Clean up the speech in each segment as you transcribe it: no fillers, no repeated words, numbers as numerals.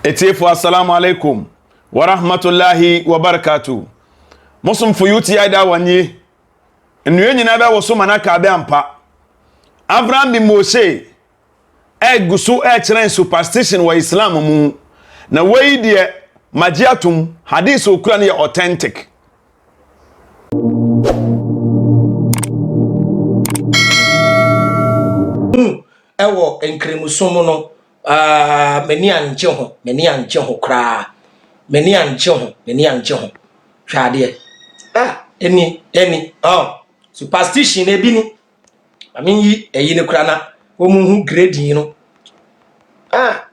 Etifu assalamu alaikum wa rahmatullahi wa barakatuh. Musum fuyuti aida wanye. Nnuye nyina be wo so manaka be ampa. Avraham bi Moshe gusu kyerɛ superstition wa Islam mu. Na wei de magiatum hadith okura ne authentic. Ewo enkremusomo no meni anje ho kra meni anje ho hwade eni superstition e bi ni yi eyi ne kra na wo mu hu grading no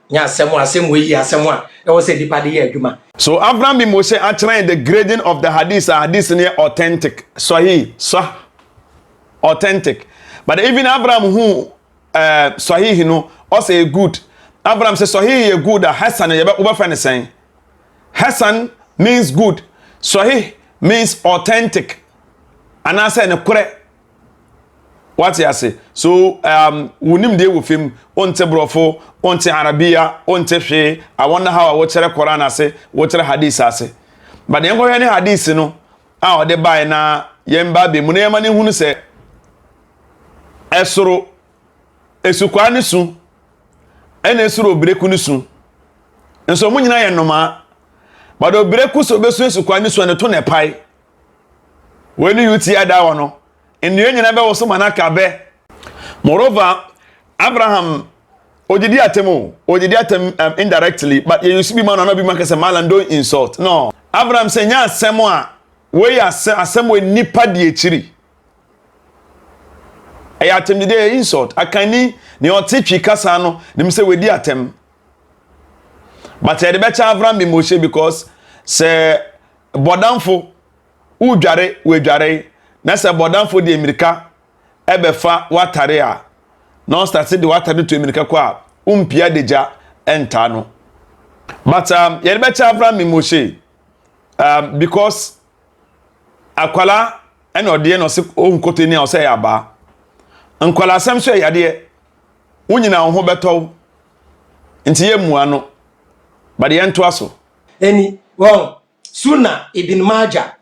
nya asem yi asem a e wo se dipa de ye adwuma. So Avraham bin Moshe are trying the grading of the hadith near authentic sahih authentic, but even Avraham who sahih no also a good. Abraham says sahih is good. Hassan saying Hassan means good. Sahih means authentic. And I say correct. What you say? So unim de with him onte brofo, onte Arabia, onte she. I wonder how I watch the Quran I say, watch the hadith I say. But the young any hadith no. They buy na yemba be munema ni hunu say esoro esukwani su ene esuro obreku ni su nso mu nyina ye noma but obreku so besu esukwani su ne to ne pai when you ti ada wono enu nyina be wo so manaka be. Moreover, Abraham odidi atem indirectly, but you see be man no be man kase malan don't insult. No, Abraham say nya asem a we asem we nipa de echiri atem de insult akani ni otitwi kasa no nim say we di atem, but e de be cha Avraham bi Moshe because say bodanfo udware we dware na say bodanfo di America ebefa watare a no start the watare to America kwa umpia deja enta no. But e de be cha Avraham bi Moshe because akwala ene ode no se onkoto ni o say aba nkwala asem so yade unyina ho beto nti ye mua no but ye nto aso eni Sunnah ibn Majah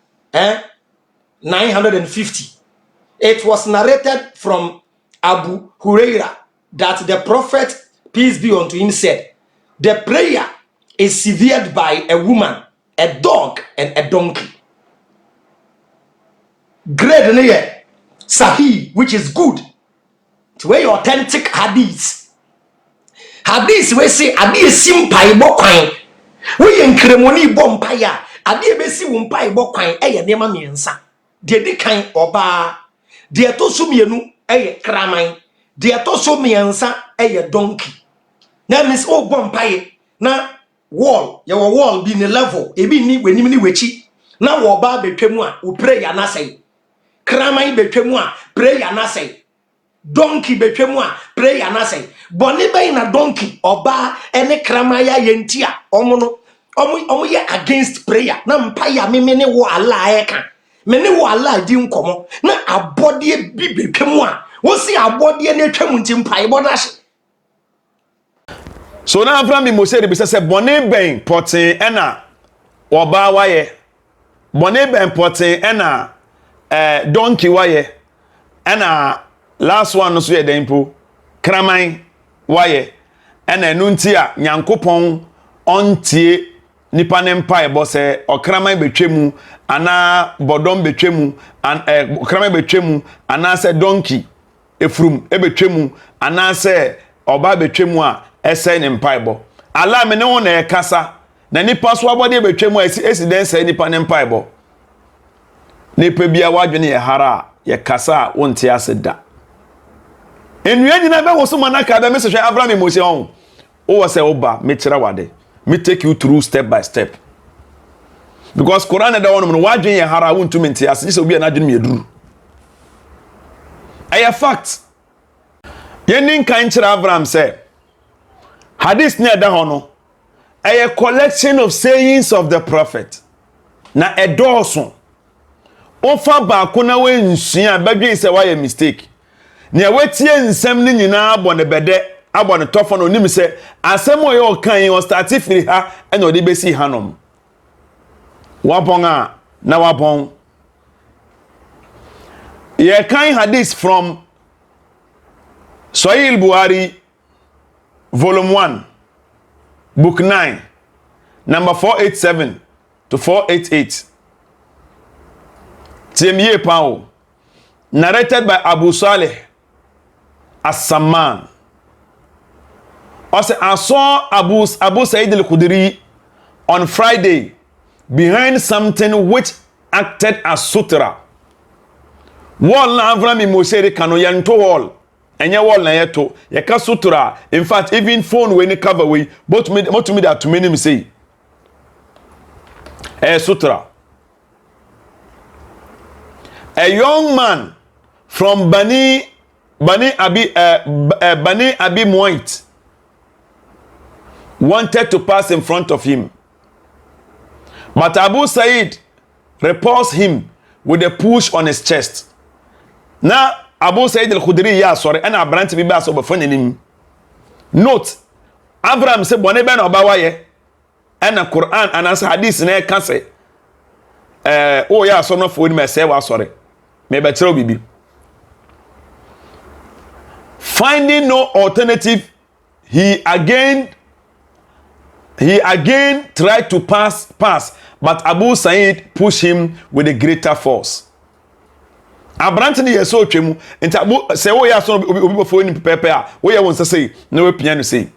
950. It was narrated from Abu Huraira that the Prophet, peace be unto him, said, the prayer is severed by a woman, a dog, and a donkey. Grade near Sahih, which is good. To where authentic hadith we say adi simpai bo kwan we enkremoni bo mpaya adi ebesi wo mpai bo kwan eye nema miensa de di kan oba de to so mienu eye kraman de to so miensa eye donkey. That means o bo mpaye na wall bi ni level ebi ni wenim ni wechi na wo ba betwemu a wo prayer na say kraman betwemu a prayer na say donkey betwemu a prayer na say boni be na donkey oba ene kramaya yentia omo ye against prayer na mpaya memene wo ala eka mene wo ala di nkomo na abode bi betwemu a wo si abode na twemu nti mpaye bodash. So na Avraham bi Moshe de be say boni ben potin ena oba waye boni ben potin ena donkey waye ena last one no so ye dempo kraman waye ena enu nti a nyankopon ontie nipa ne mpa ebo se okraman betwemu ana bodom betwemu okraman betwemu ana se donkey efrum ebetwemu ana se oba betwemu a ese ne mpa ebo ala me ne won na ekasa na nipa so abode betwemu esi den se nipa ne mpa ebo nipa bia wadwene ye hara ye kasa wonte aseda enua nyina be wo so manaka be mesehwe Avraham bi Moshe on o wo say oba me kira wade me take you through step by step because Quran da won no wadwen ye hara wontu mente ase se obi na adwen me eduru aya fact ye nin kan kira Avraham say hadith ne da hono a collection of sayings of the prophet na edoso ofa ba ko na we nsua badwen se why mistake ne wetie nsem ni nyina bo ne bede abo ne tofo no nim se asemo ye o kan o start firi ha ena odi besi hanom wapon a na wapon ye kan hadith from Sahih Buhari volume 1 book 9 number 487 to 488 Tiemye Pao narrated by Abu Saleh As-Samman. Also, I saw Abu Sa'id al-Khudri on Friday behind something which acted as sutra. Wall na Avraham Moshe kano yanto wall. Enya wall na yeto. Yeka sutra. In fact, even phone when cover way. But to me that to many me say. Sutra. A young man from Bani Abi Muayt wanted to pass in front of him. But Abu Sa'id repulsed him with a push on his chest. Now, Abu Sa'id al-Khudri ya sorry, and Abraham bi ba so before him. Note, Abraham said, "Bone be na obawaye." And the Quran and as hadith na ka say, oh ya so no for him say wa sorry. Me be tell bibi. Finding no alternative, he again tried to pass, but Abu Sa'id pushed him with a greater force. Abrante ni yeso twemu nti Abu say wo ya so obi before ni pepe a wo ya won say na we pia no say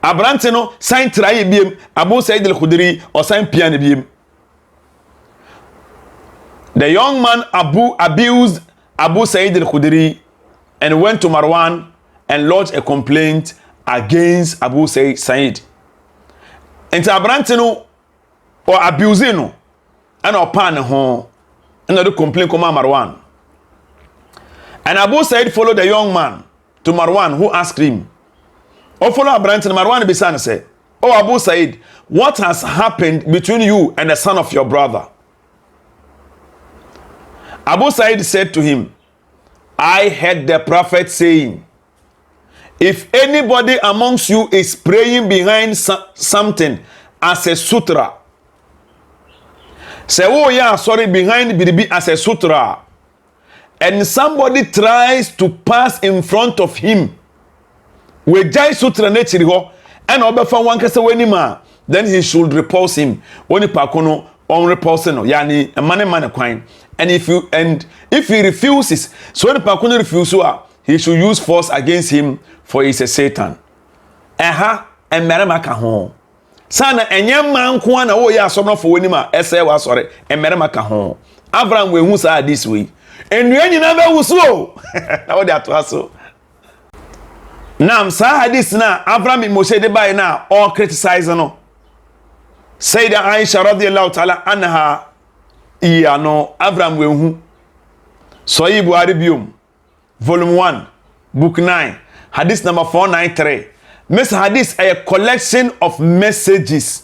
Abrante no sign try biem Abu Sa'id al-Khudri or sign pia no biem. The young man abused Abu Sa'id al-Khudri and went to Marwan and lodged a complaint against Abu Sa'id. Enti Abrante no or abusing no and opan ho and the complaint come Marwan. And Abu Sa'id followed the young man to Marwan, who asked him, "Oh, follow Abrante." Marwan Bisan said, "Oh, Abu Sa'id, what has happened between you and the son of your brother?" Abu Sa'id said to him, "I heard the prophet saying, if anybody amongst you is praying behind something as a sutra, say, oh yeah, sorry, behind biribi as a sutra, and somebody tries to pass in front of him, we jai sutra nechiri ho, and obefa wankasa wenima, then he should repulse him. Oni pakono on repulse no, yani a mane kwan. And if he refuses, so when pakono refuses, he should use force against him, for he is a Satan. And meremaka ho. Sana enyem man kwa na wo ya asomno for wenima ese wa sore e meremaka ho. Abraham we hu sa this way. Enua nyina be wuso. Na wo dey atoaso. Nam sa hadith na Abraham Moshe de bai na all criticize no. Sayyidah Aisha radhiyallahu ta'ala anha iya no Abraham we hu. Sahih Buhari biom volume 1 book 9 hadith number 493. Miss hadith a collection of messages.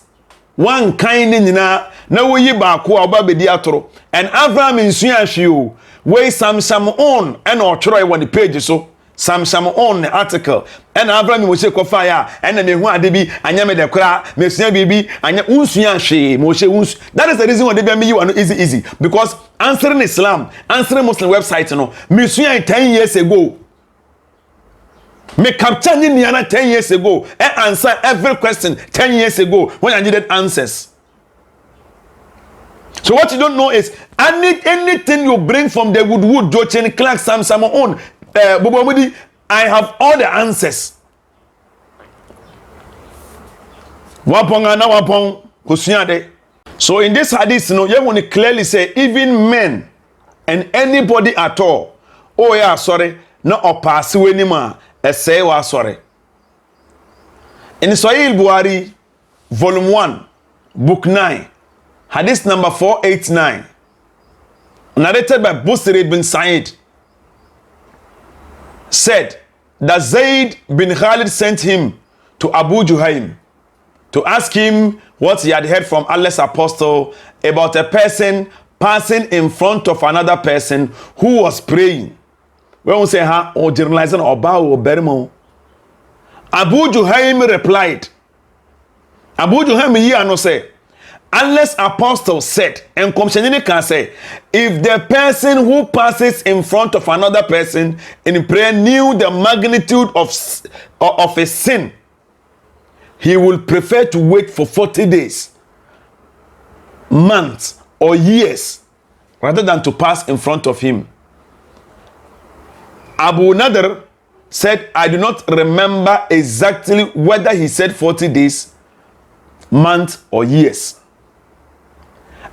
One kind nyina na wo yi ba ko oba bedi atoro. And Abraham insua hwe we sam on and or try on the page so sam on the article and Abraham Moshe ko fire and me hu ade bi anya me de kra me sua bibi anya unsua hwe Moshe uns. That is the reason why they be me you easy because answering Islam, answering Muslim website no me sua 10 years ago. Me capture Niana 10 years ago and answer every question 10 years ago when I needed answers. So what you don't know is anything you bring from the Woodwood, Jochen, Clark, Sam on, Bobomudi, I have all the answers. So in this hadith, you want to clearly say even men and anybody at all, oh yeah, sorry, no pass anymore. Essay was sorry. In Sahih Buhari, volume 1, book 9, hadith number 489, narrated by Busri bin Sa'id, said that Zayd bin Khalid sent him to Abu Juhaym to ask him what he had heard from Allah's apostle about a person passing in front of another person who was praying. When we say ha or generalizing or bow or bermo, Abu Juhaym replied, Abu Juhaym here no say, unless apostle said, and Komshenini can say, if the person who passes in front of another person in prayer knew the magnitude of a sin, he will prefer to wait for 40 days, months, or years, rather than to pass in front of him. Abu Nader said, I do not remember exactly whether he said 40 days, months, or years.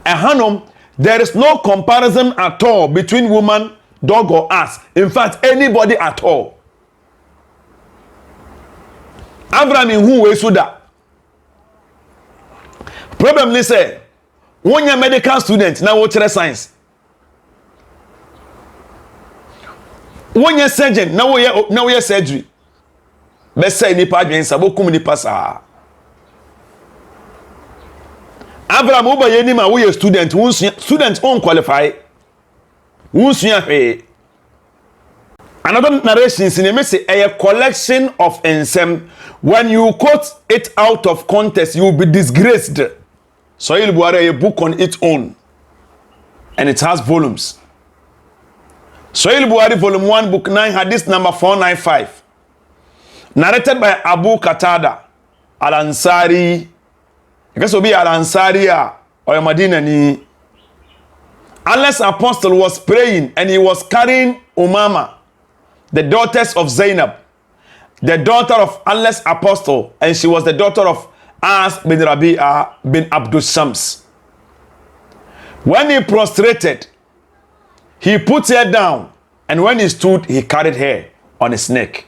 Ahanom, there is no comparison at all between woman, dog, or us. In fact, anybody at all. Avraham in who way suda. Problem is say, when you're a medical student, now what science? When you're a surgeon, now you're surgery. Best say nipa adwensa bokum nipa sa. Abraham uba ye nima we student, student unqualified. Another narration in say a collection of ensem. When you quote it out of context, you will be disgraced. Soil Buare a book on its own, and it has volumes. Soil Buari volume 1 book 9 hadith number 495, narrated by Abu Qatada Al-Ansari. Because will be Al-Ansari or Medina ni. Unless apostle was praying and he was carrying Umama, the daughters of Zainab, the daughter of Allah's apostle, and she was the daughter of As bin Rabi'a bin Abdul Shams. When he prostrated, he put her down, and when he stood, he carried her on his neck.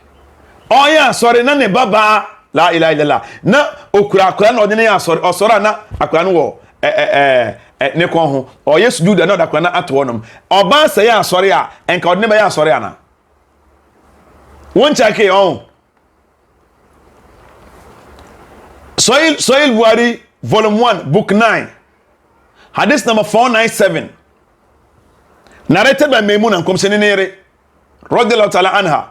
Oh yeah, sorry, na ne baba la ilaha illallah. Na okura no de ya sorry, o sorry na akura no wo ne kon ho. O yes do na akura na ato nom. Oba say ya sorry a, enka ode ne ba ya sorry ana. Won check on. Soil Buhari volume 1 book 9 hadith number 497, narrated by Maimuna Komsenenere radhiyallahu ta'ala anha.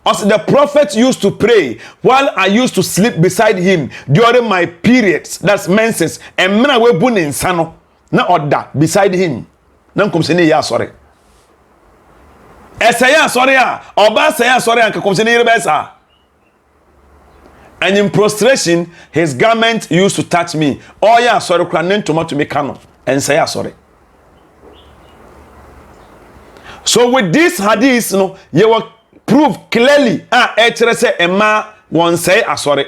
As the prophet used to pray while I used to sleep beside him during my periods, that's menses, and mena we bu ne nsano na oda beside him. Na Komsene ya sorry. Esaya sorry a, oba saya sorry an Komsenere be sa. And in prostration, his garment used to touch me. Oh yeah, sorry, cranen to me canon. And say sorry. So with this hadith, you will prove clearly, say Emma won't say sorry.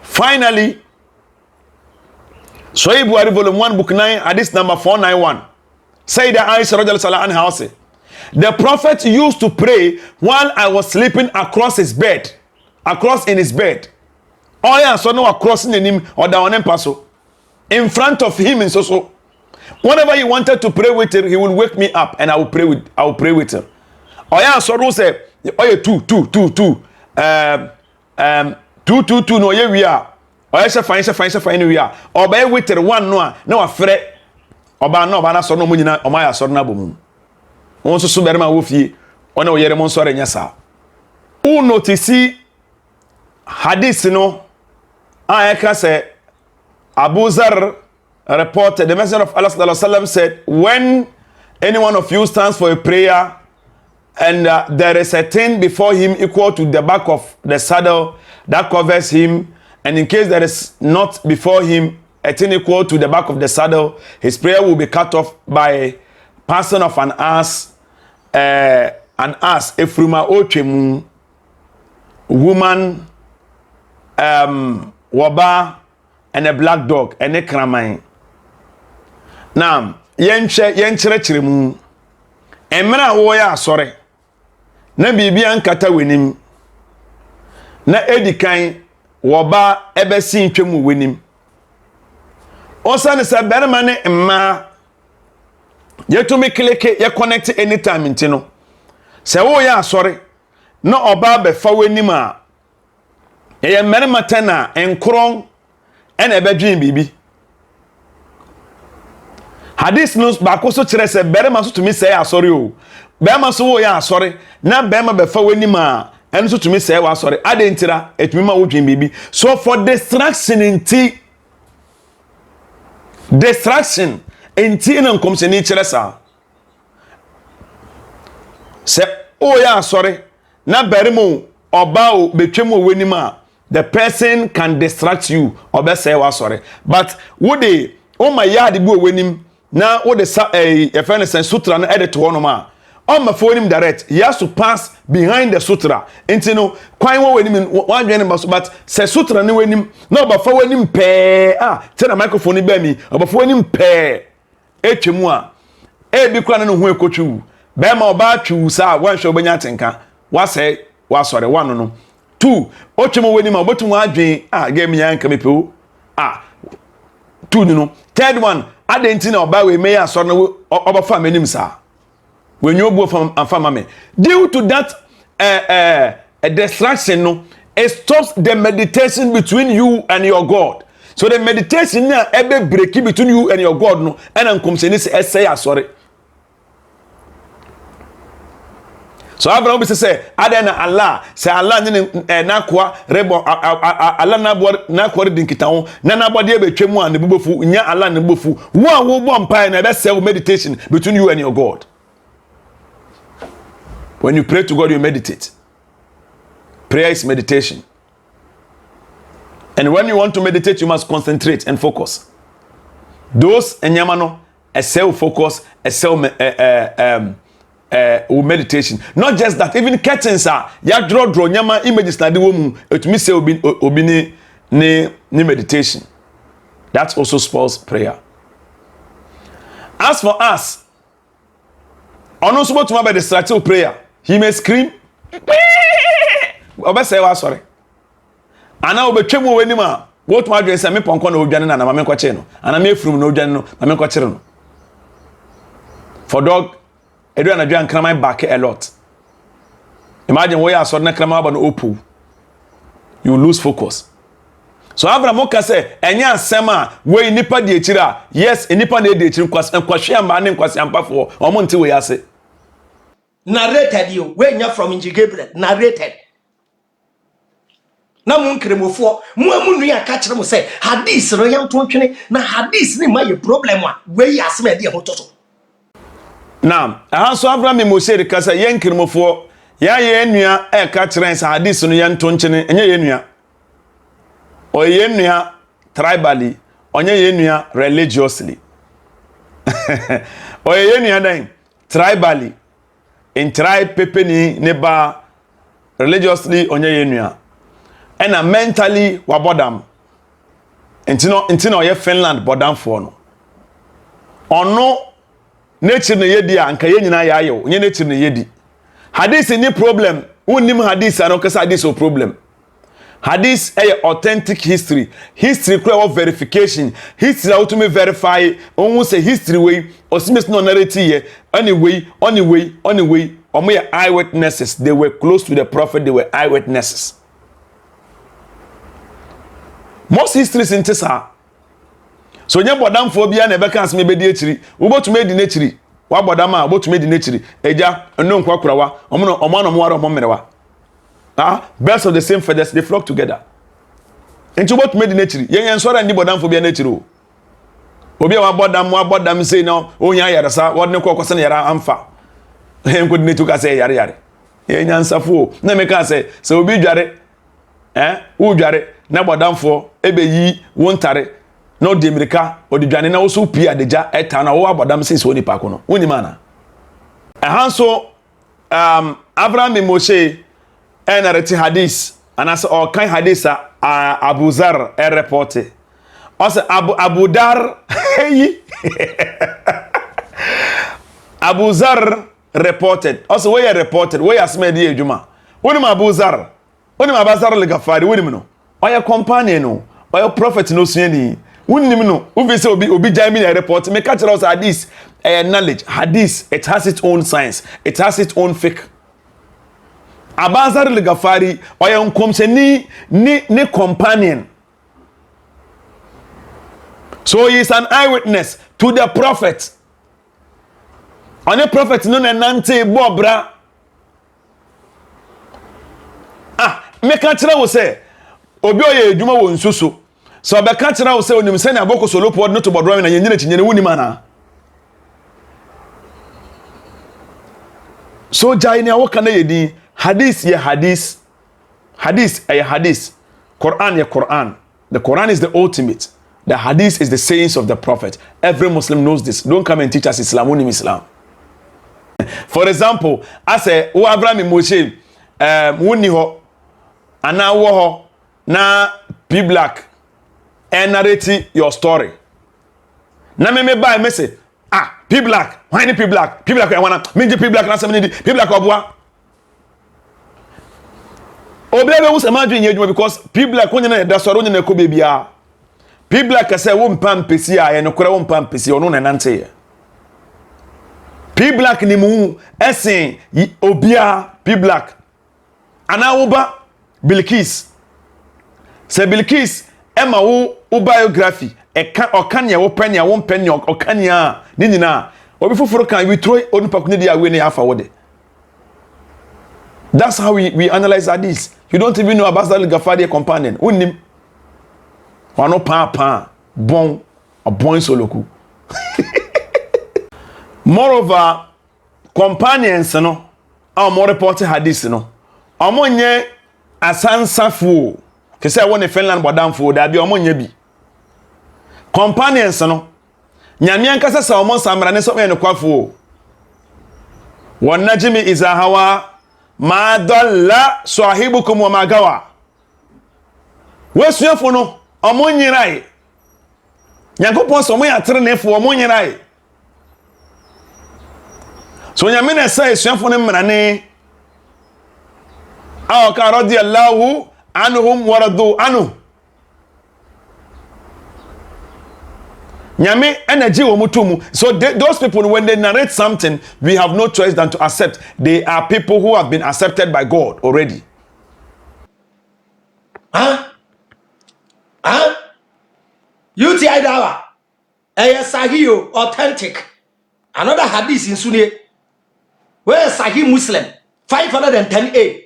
Finally, Sahih Buhari volume 1 book 9 hadith number 491. Say that Aisha radhiyallahu anha say, the prophet used to pray while I was sleeping across in his bed. Oh yeah, so no across in him or down in paso. In front of him and so. Whenever he wanted to pray with her, he will wake me up and I will pray with her. Oh yeah, so no say, oh yeah, two. 2 no yeah we are. Oh yeah, fine we are. Or by with her one no afraid. Oba no bana so no munyina o maya so na bomu. Won so berma wo fie ona wo yere mon so renya sa. U notice hadith no ayaka say Abu Zar reported, the Messenger of Allah sallallahu alaihi wasallam said, when any one of you stands for a prayer and there is a thing before him equal to the back of the saddle that covers him, and in case there is not before him a thing equal to the back of the saddle, his prayer will be cut off by passing of an ass, efruma ochemu, woman, waba, and a black dog, and a kramai. Now, yenchere mu, emra woya sorry. Na bibia nkata wenim. Na edikan waba ebesi ntwemu wenim. Osane sa berma ne mma yetumi klike ye connect anytime ntino. Se wo ya sorry. Na oba be fa wenim a ye mmerema tena enkron ena ebedwin bibi. Hadith news baako so kire se berema so tumi say asori o. bema so wo ya asori na bema befa wani ma eno so tumi say wa asori adentira etumi ma wo dwen bibi so for distraction enti na nkomse ni kire sa se o ya asori na berimo oba o betwem o wani ma the person can distract you or be say wa asori but wo de o ma yard bi o wani na wo de a friend sutra na edit one ma on my phone direct he has to pass behind the sutra enti no kwan wo wani wan dwen ba so but say sutra ne wani na oba fa wani pe te na microphone ba mi oba fa wani pe etwemu a e bi kwa na no ho ekotwu be ma oba twu sa wan hwe obanya tenka wa say wa sore one no two otwemu wani ma obotu wa adwen game yan ka mepe two no third one adenti na oba we meya sore no oba fa manim sa when you go from famame due to that a distraction no it stops the meditation between you and your God. So the meditation na ebe break between you and your God no and nkomseni say sorry. So Avraham say adena Allah say Allah ne na kwa rebo Allah na kwa dinkita ho na body e betwemu an bubofu nya Allah ne bubofu wo bo mpa na be say meditation between you and your God. When you pray to God, you meditate. Prayer is meditation. And when you want to meditate, you must concentrate and focus. Those enyamano, a self focus, a self meditation. Not just that, even curtains are ya draw nyama images na the woman. It means say obi ni meditation. That also spoils prayer. As for us, ono so botuma be distracted prayer. He may scream. Oba say wa sorry. Ana obetwemu wani ma what ma dwen say me ponko na odwane na me kwache no. Ana me efrum na odwane no na me kwachere no. For dog edu na dwan kramai back a lot. Imagine where you are na kramai ba no opu. You lose focus. So Avraham ka say enya asem a we nipa de ekira yes nipa na de ekira kwahwe amba ne kwase ampafo omo nte we ase. Narrated you when you're from Inji Gabriel narrated na mun kremofo mu amunu ya ka kire mo say hadith no yam to twene na hadith ni ma ye problem a we asem e de hototo now so Avraham Moshe de kasa yen kremofo ya ye enua e ka kire say hadith no yen to nkyene enye ye enua o ye enua tribally onye ye enua religiously o ye enua dan tribally in tribe pepeni neba religiously onye yenua ena mentally wabodam intino ye Finland bodam for no ono nature ne yedi anka ye nyina ya ayo onye nature ne yedi hadith ni problem unnim hadith ano kasa hadith o problem hadith authentic history kura of verification history how to me verify on say history way osimis no narrative here anyway omo ye eyewitnesses. They were close to the prophet, they were eyewitnesses. Most histories in Tessa. So nya bodam fo bia na beka asme bedi ekiri wo botume di n'ekiri wa bodama botume di n'ekiri eja eno nkwa kurawa omo no waro omo merewa birds of the same feathers, they flock together. Into what made in nature? Yen sora ndi bodam for be nature. Obi wa bodam say no, onya yara sa, what ne kwakwa na yara amfa. Hen ko netu ka say yare. Yen ansafo, na me ka say, so obi dware wo dware na bodam for ebe yi wontare. No de America or the dwane na wo so pia deja eta na wo bodam say so ni pa ko no. Woni mana. So Avraham Moshe narrate hadith and as all kind hadith Abu Zar reported. Also Abu Dar Abu Zar reported. Also where reported where asme di ejuma. Woni ma Abu Zar. Woni ma Abu Zar le gafari woni me no. Oya companion no. Oya prophet no suani. Woni me no. Ubi say obi jami na report. Me catch us hadith knowledge. Hadith it has its own science. It has its own fiqh. Abazar al-Ghafari oya nkomse ni companion. So he is an eyewitness to the prophet. Onye prophet no na nante bobra. Meka kire wo se obi oye edwuma wo nsusu. So obeka kire wo se onim se na aboko solo pod no to bodro na yenyina chinyene wuni mana. So jai ne awoka na yedi hadith ye hadith. Hadith ay hadith. Quran ye Quran. The Quran is the ultimate. The hadith is the sayings of the prophet. Every Muslim knows this. Don't come and teach us Islam, unim Islam. For example, I say, "O Avraham and Moshe, wuni ho, ana wo ho, na P Black, and narrate your story." Na me buy me say, P Black, why ni P Black? P Black I wanna me P Black na some P Black obwa. Obebe wo se ma dwen yedwuma because P Black wonya na da soro wonya na ko bebia. P Black say wo mpam pesi a ye no kora wo mpam pesi ono na nante ye. P Black ni mu esen obia P Black. Ana wo ba Bilkis. Se Bilkis ema wo biography eka okanya wo panya wo mpanya okanya ni nyina obi foforo kan we throw onipa ko ne dia we ne afa wo de. That's how we analyze hadith. You don't even know about that Gafadi companion. Unim. Wano pa bon a bon soloku. Moreover, companions no are more reported hadith no. Omonye asansa fu. Ke say won Finland bodam fu da bi omonye bi. Companions no. Nyame ankasa sa omon samra ne so me no kwafu. Wan najmi iza hawa ma dalla sahibukum wa ma gawa. Wesuafo no omonyirai. Nyankopon so mo ya trenefo omonyirai. So nyame na say esuafo no mrane. Aw ka radiyallahu anhum wa radu anhu. Nyame energy wo mutumu. So those people, when they narrate something, we have no choice than to accept. They are people who have been accepted by God already. UTI dawa. Sahih authentic. Another hadith in Sunni. Where Sahih Muslim 510a.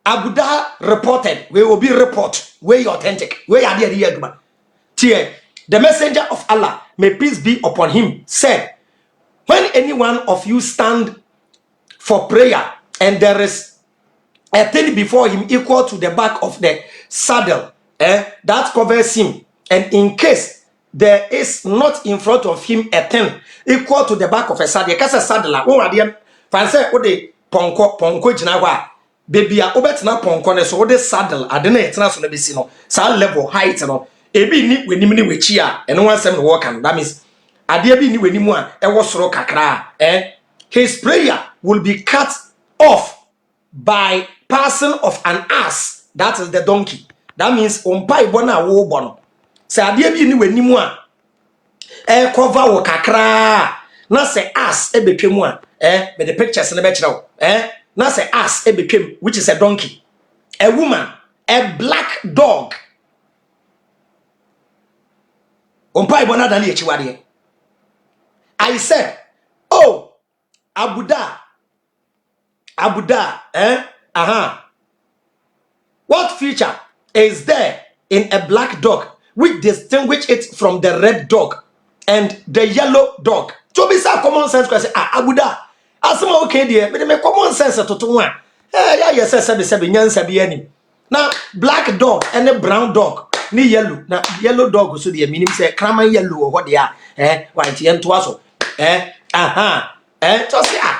Abuda reported, we will be report, where you authentic, where you are the the messenger of Allah, may peace be upon him, said, when any one of you stand for prayer and there is a thing before him equal to the back of the saddle, that covers him, and in case there is not in front of him a thing equal to the back of a saddle, because a saddle, fancy what they ponko jinawa. Baby a obetina ponko ne so de saddle ade na etina so na besi no sa level height no ebi ni wenim ni wechi a eno wansem no work that means ade bi ni wenim a e wo soro kakra his prayer will be cut off by person of an ass, that is the donkey. That means ompa ibo na wo bo no se ade bi ni wenim a cover wo kakra na se ass e betwemu a be the pictures na be kira wo na say ass became, which is a donkey, a woman, a black dog. I said, oh, Abuda, what feature is there in a black dog which distinguish it from the red dog and the yellow dog? To be some common sense question, Abuda. Asama okay dear, but me common sense to one. Yes, seven nyansa bi ani. Now black dog and a brown dog, ni yellow. Now yellow dog so the meaning say kraman yellow or what they are. White yen to us. So say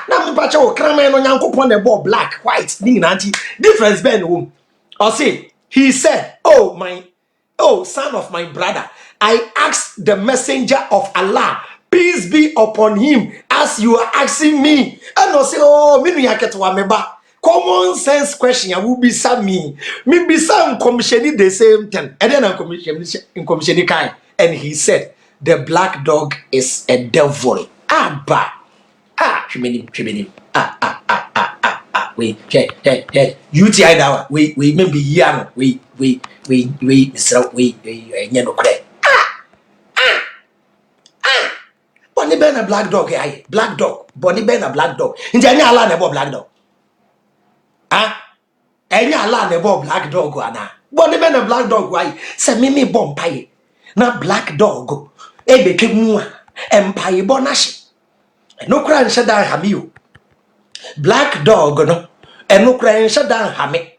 na me pacha o kraman no nyankopon the ball black, white, ni nanti. Difference ben home. Or say he said, oh son of my brother, I asked the messenger of Allah, peace be upon him, as you are asking me. And I say, oh, me no yaketwa meba. Common sense question ya will be some me. Me be some commission the same thing. And then I commission kind. And he said, the black dog is a devil. Shimini. We UTI dawa. We maybe yan. We nyano kre. Bonnie Ben a black dog, aye, black dog, Bonnie Ben a black dog. In the Allah never black dog. Ah, any Allah never black dog, Anna. Bonnie Ben a black dog, why? Say me bomb pie. Na black dog, ebe kemua, empire bonash. No crying shut down hamiu. Black dog, no, and no crying shut down hame.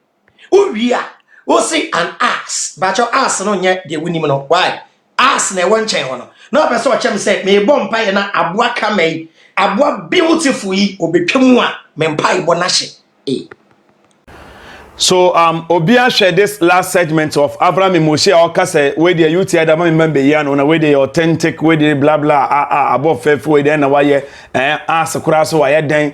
Oh, yeah, we'll see an ass, but your ass no yet, the winning no. Why? Ass ne one chain one. No person watch him say, me bomb pie na abwa kame, abwa beautiful ye, obe kemua, mempai bonash. So Obia shared this last segment of Avraham and Moshe Okase where the youth had remember yan on where the authentic where the blah blah above faith where then why ask so why then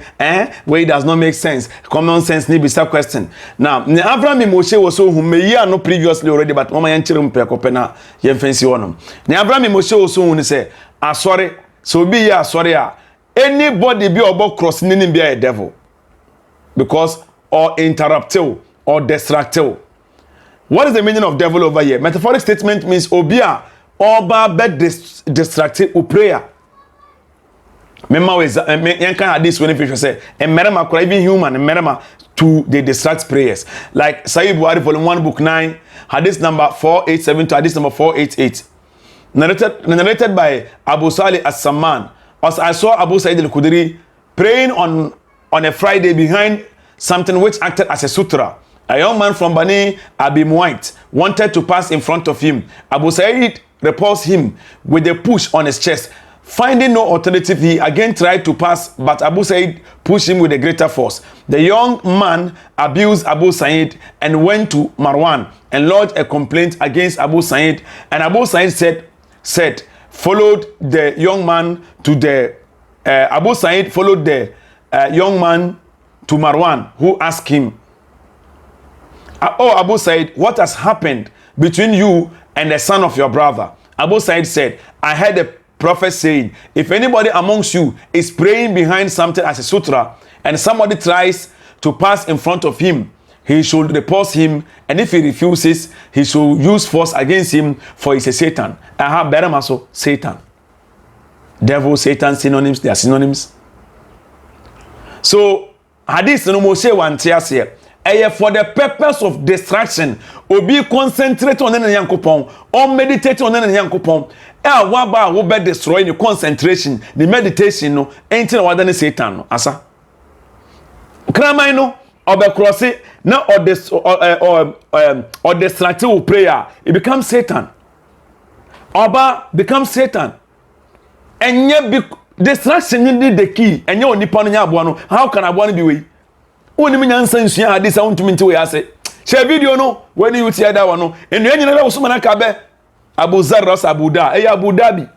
where it does not make sense. Common sense need be some question. Now Avraham and Moshe was so who may no previously already but mama yan chirum pekopena yen fancy one. Now Avraham and Moshe was so who say sorry so be ya sorry anybody be about crossing be a devil because or interruptive or destructive. What is the meaning of devil over here? Metaphoric statement means obia oba bed destructive u prayer. Remember with yankan hadith when fish say and merema could even human and merema to they distract prayers. Like Sahih Buhari volume 1 book 9 hadith number 487 to hadith number 488. Narrated by Abu Salih as-Samman. As I saw Abu Sa'id al-Khudri praying on a Friday behind something which acted as a sutra. A young man from Bani Abimuite wanted to pass in front of him. Abu Sa'id repulsed him with a push on his chest. Finding no alternative, he again tried to pass, but Abu Sa'id pushed him with a greater force. The young man abused Abu Sa'id and went to Marwan and lodged a complaint against Abu Sa'id. And Abu Sa'id said followed the young man to the Abu Sa'id followed the young man to Marwan, who asked him, "Oh, Abu Sa'id, what has happened between you and the son of your brother?" Abu Sa'id said, "I heard the prophet saying, if anybody amongst you is praying behind something as a sutra, and somebody tries to pass in front of him, he should repulse him, and if he refuses, he should use force against him, for he's a Satan." Better also Satan. Devil, Satan, synonyms, they are synonyms. So, hadith no Moshe wantias here. For the purpose of distraction, obi concentrate on the Yankopon, or meditate on the Yankopon. Waba will be destroying the concentration, the meditation, no, ain't no other than Satan, no, asa. Kramaino, or be crossing, now or destructive prayer, it becomes Satan. Oba becomes Satan. And yet, distraction is the key, and you're only pony abuano. How can I want to be way? Only me answer in this I want to mean to say. Share video no when you see that one no. And you know someone kabe Abu Zarras Abu Da. Abu Dhabi.